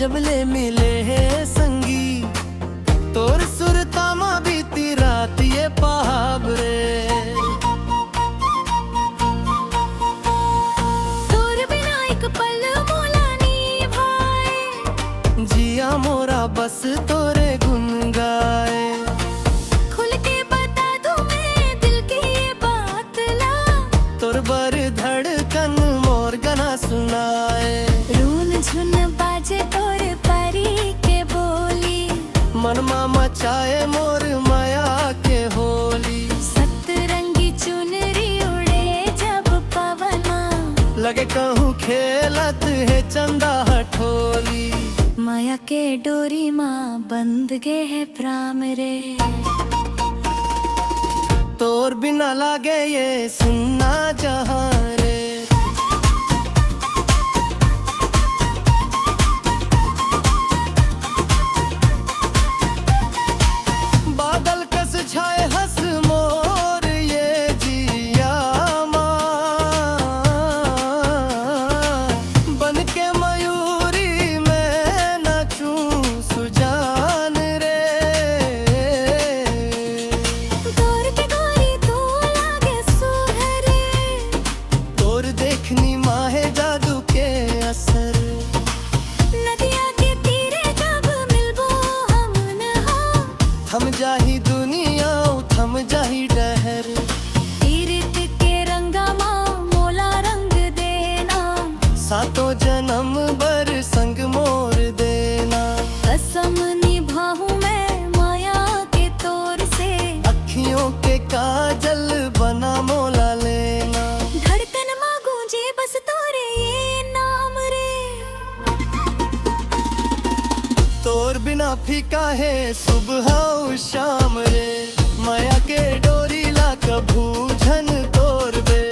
जबले मिले है संगी तोर सुरता मा बीती रात ये पहाबरे तोर बिना एक पल मोला नी भाए जिया मोरा बस तोरे गुन गाए खुल के बता दूं मैं दिल की ये बात ला तोर बर धड़कन मोर गना सुनाए रून झुन बाजे तोर परी के बोली मनमा मचाए मोर माया के होली सतरंगी चुनरी उड़े जब पवना लगे कहूँ खेलत है चंदा हठोली माया के डोरी माँ बंध गे है प्राम रे तोर बिना लागे ये सुनना जहाँ रे बादल कस छाए हंस मोर ये जिया माँ बन के मयूरी मैं नाचूं सुजान रे तोर के गोरी तू लागे सुहरे तोर देखनी माहे जादू के असर नदिया के तीरे जब मिलबो हम नहा थम जाही दुनिया थम जाही डहर तीरथ के रंगा माँ मोला रंग देना सातों जन्म बर संग मोर देना कसम निभाऊं मैं माया के तोर से अखियों के काजल बना मोला लेना धड़कन माँ गूंजे बस तोरे ये नाम रे तोर बिना फीका है सुबह और शाम रे माया के डोरी ला कभू झन तोर बे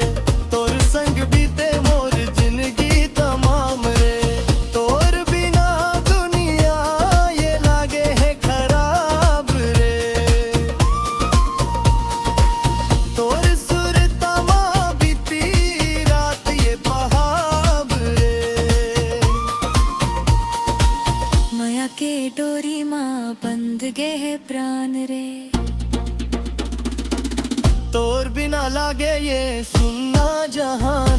तोर संग बीते मोर जिंदगी तमाम रे तोर बिना दुनिया ये लागे है खराब रे तोर सुरता मा बीती रात ये पहाब रे माया के डोरी माँ बंध गे है प्राण रे तोर बिना लागे ये सुनना जहाँ